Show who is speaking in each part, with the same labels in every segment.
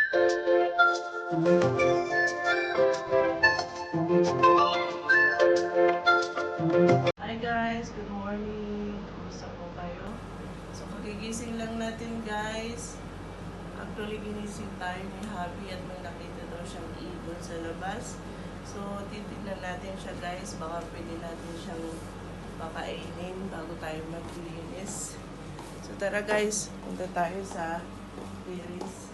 Speaker 1: Hi guys, good morning. Kumusta po kayo? So kagigising lang natin guys. Actually ginising tayo ni Habi at may nakita daw siyang ibon sa labas. So titignan natin siya guys. Baka pwede natin siyang pakainin bago tayo maglinis. So tara guys, punta tayo sa terrace.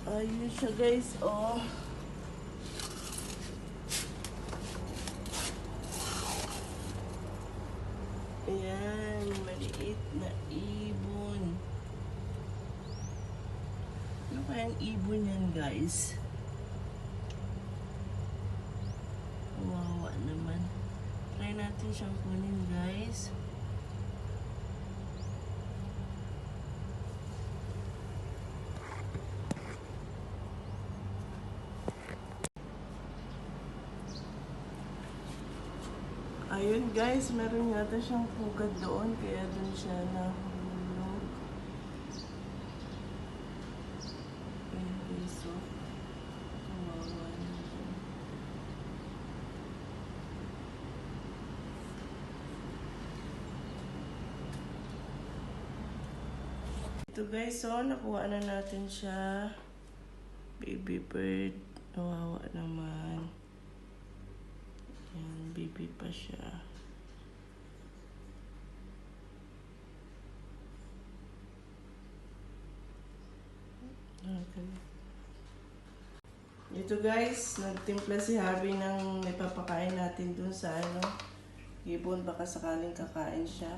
Speaker 1: Ayun siya guys, oh. Ayan, maliit na ibon. Ano kayang ibon yan guys? Wawa naman. Try natin siyang kunin guys. Ayun guys, meron yata siyang pugad doon, kaya doon siya nahulog. Ayun guys, so kawawa na siya. Ito guys, so nakuha na natin siya. Baby bird, kawawa naman. Yan, baby pa siya. Okay. Ito guys, nagtimpla si Habi ng ipapakain natin dun sa ibon, baka sakaling kakain siya.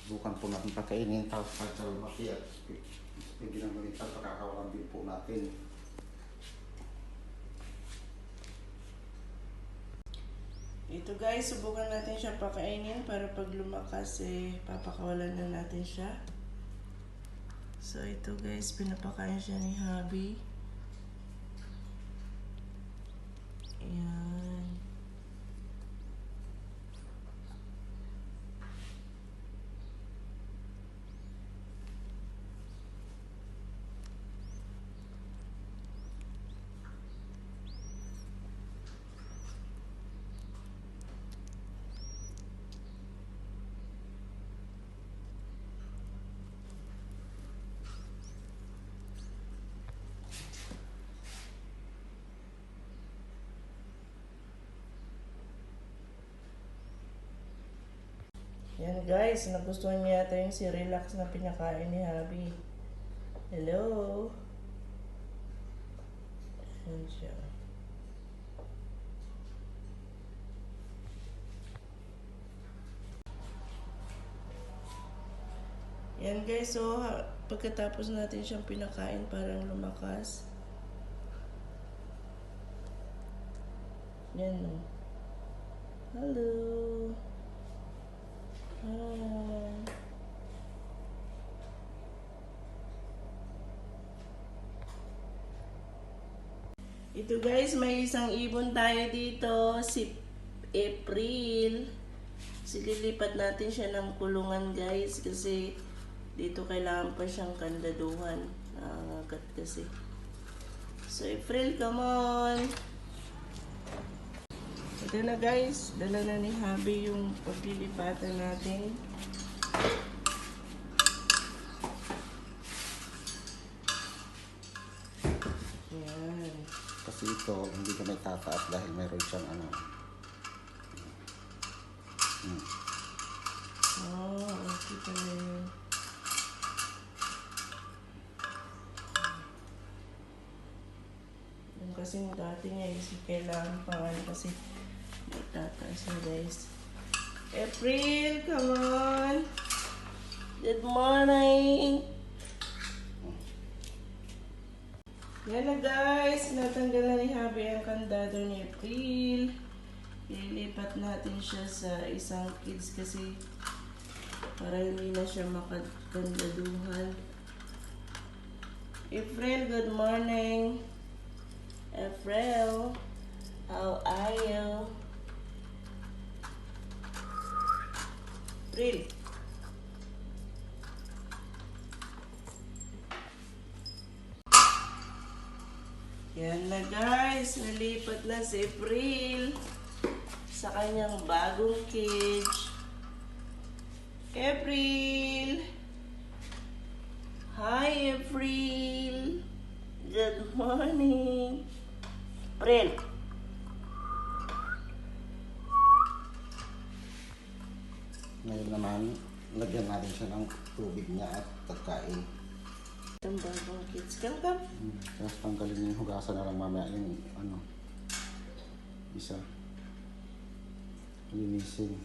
Speaker 2: Bukan po natin pakainin tapos pagkalumaki at yung ginagawa nito pagkakawalan din po natin.
Speaker 1: Ito guys, subukan natin siya pakainin para pag lumakas papakawalan na natin siya. So ito guys, pinapakain siya ni Habi. Ayan. Yan guys, nagustuhan niya yata yung si Relax na pinakain ni Habi. Hello? Yan siya. Yan guys, so pagkatapos natin siyang pinakain parang lumakas. Yan no. Hello? Hi. Ito guys, may isang ibon tayo dito, si April. Sililipat natin siya ng kulungan guys kasi dito kailangan pa siyang kandaduhan. Nangangagat kasi. So April, come on! Ito na guys, dala na ni Habi yung paglilipatan natin. Yan.
Speaker 2: Kasi ito hindi ka may tataas dahil meron siyang
Speaker 1: Oh, okay pala yun. Yung kasi kasi yung dati niya is kailangan pa nga kasi magtataas yun guys. April, come on! Good morning! Yan na guys, natanggal na ni Habi ang kandado ni April. Ililipat natin siya sa isang kids kasi para hindi na siya makakandaduhan. April, good morning. April, how are you? April. Yan na guys, nalipat na si April sa kanyang bagong cage. April! Hi April! Good morning! April!
Speaker 2: Ngayon naman, lagyan natin siya ng tubig niya at pagkain.
Speaker 1: Ang bagong kids. Come.
Speaker 2: Tapos tanggalin yung hugasan na lang mamaya yung ano, isa. Linisin.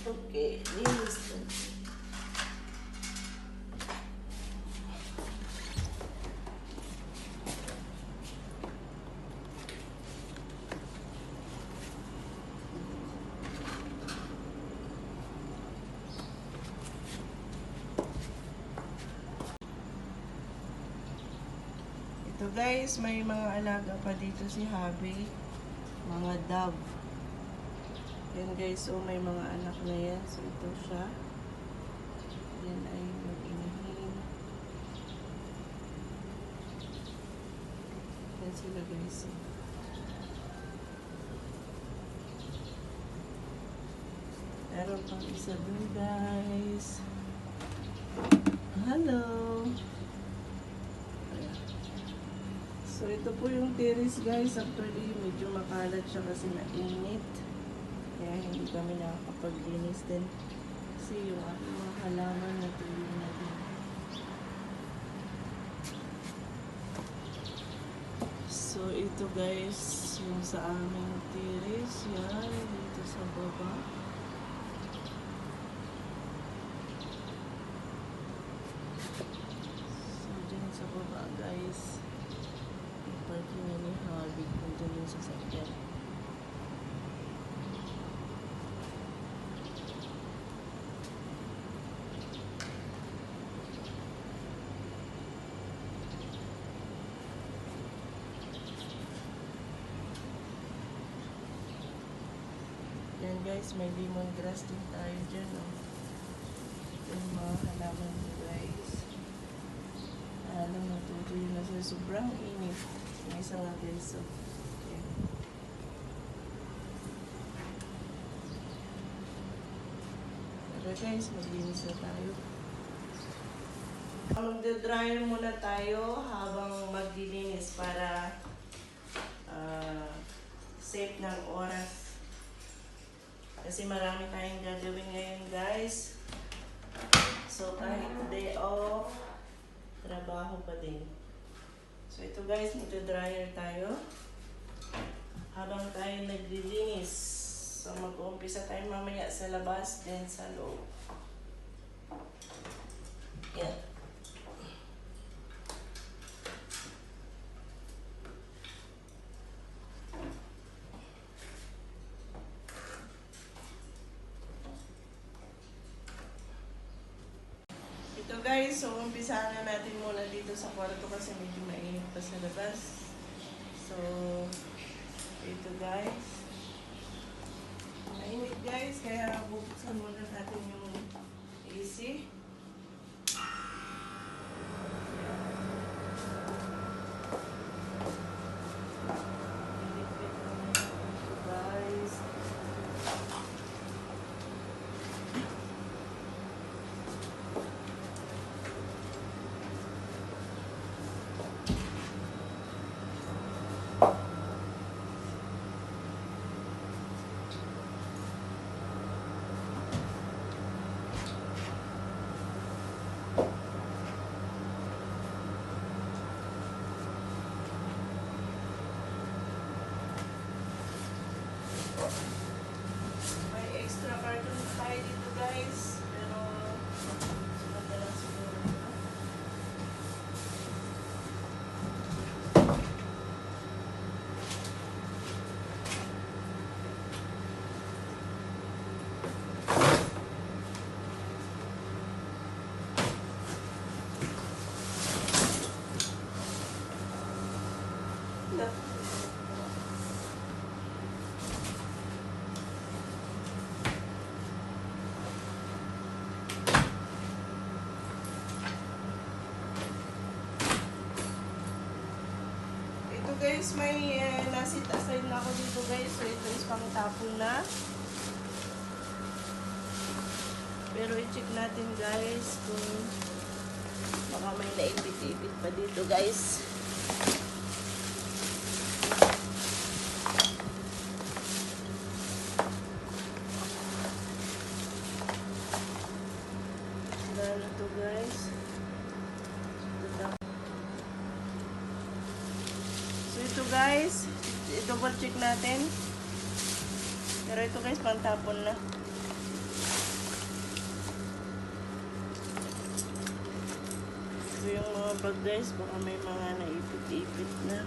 Speaker 1: Okay, linis na. Ito guys, may mga alaga pa dito si Habi. Mga dove. Yan guys, so may mga anak na yan. So ito siya. Yan ay mag-inahin. Yan sila guys. Meron pang isa dun guys. Hello! So ito po yung terrace guys. Actually medyo makalat siya kasi mainit. Kaya hindi kami nakakapaglinis din. Kasi yung aking mga halaman na tuloy na din. So ito guys, yung sa aming terrace. Yan, dito sa baba. So dyan sa baba guys. Yung parking na ni Habi. Kung dyan yung sasakyan. Yan guys, may lemongrass din tayo dyan, oh. Yung mga halaman ko guys. Alam, natutuyo na siya. Sobrang init. May isa nga guys, so. Okay. Pero guys, maglinis na tayo. Magda-dryer muna tayo habang maglilinis para safe ng oras. Kasi marami tayong gagawin ngayon guys. So kahit day off, trabaho pa din. So ito guys, magda-dryer tayo. Habang tayo naglilinis. So mag-uumpisa tayo mamaya sa labas, then sa loob. Yan. Ito guys, so umpisahan na natin muna dito sa kwarto kasi medyo mainit pa sa labas. So, ito guys. Mainit guys, kaya bubuksan muna natin yung AC. Guys. May extra carton tayo dito guys. Pero, sunod na lang siguro ito. Ito guys, may nasit aside na ako dito guys. So ito is pang tapon na. Pero i-check natin guys kung baka may naipit-ipit pa dito guys. Lalo to guys. So ito guys, i-double check natin. Pero ito guys, pantapon na. Ito yung mga bag guys, baka may mga naipit-ipit na.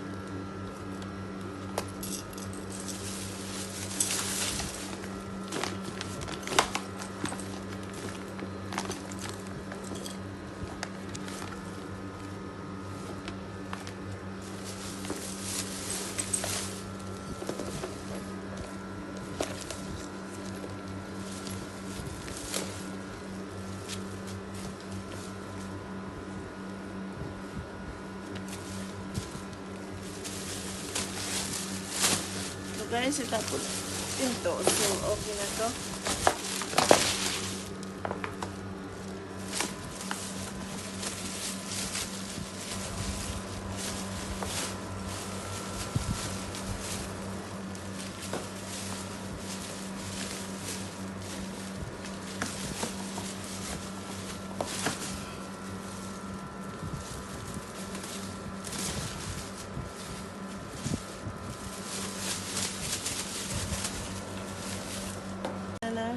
Speaker 1: Guys, itapon ito. So, okay na to. Na.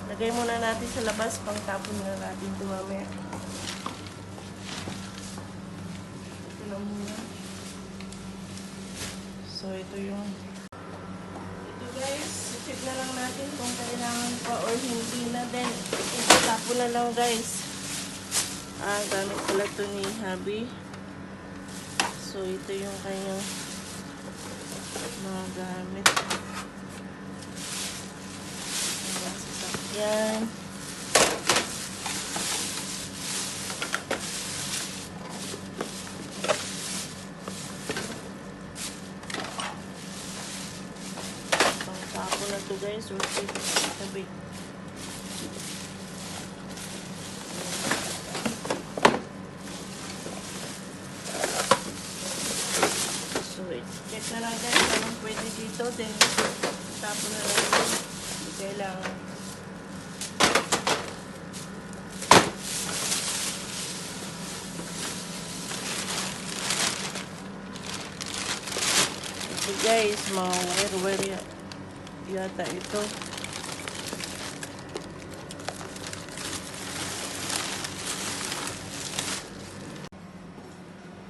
Speaker 1: Lagay muna natin sa labas, pang tapon na natin ito mamaya. Ito lang muna. So ito yung guys, check na lang natin kung kailangan pa or hindi na. Then ito tapon na lang guys. Gamit pala ito ni Habi. So ito yung kanyang mga gamit. Yan. Pangtapo na to guys. Or tabi. So, check na lang guys. Anong pwede dito. Then, tapo na lang ito. Hindi kailangan. Guys, mga wire yata ito.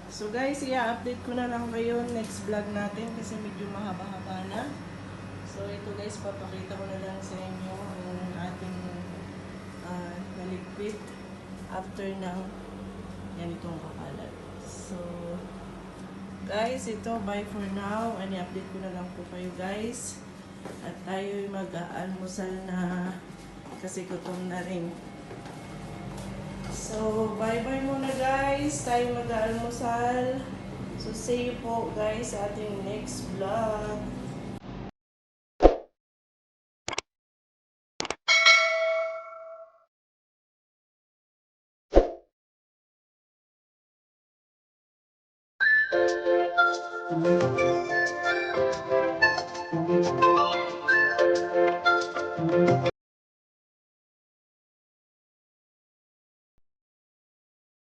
Speaker 1: So guys, i-update ko na lang kayo next vlog natin kasi medyo mahaba-haba na. So ito guys, papakita ko na lang sa inyo ang ating naligpit after ng ganitong kakalat. So guys, ito, bye for now. Ani-update ko na lang po kayo guys. At tayo mag-aalmusal na kasi gutom na rin. So, bye-bye muna guys. Tayo mag-aalmusal. So, see you po guys sa ating next vlog.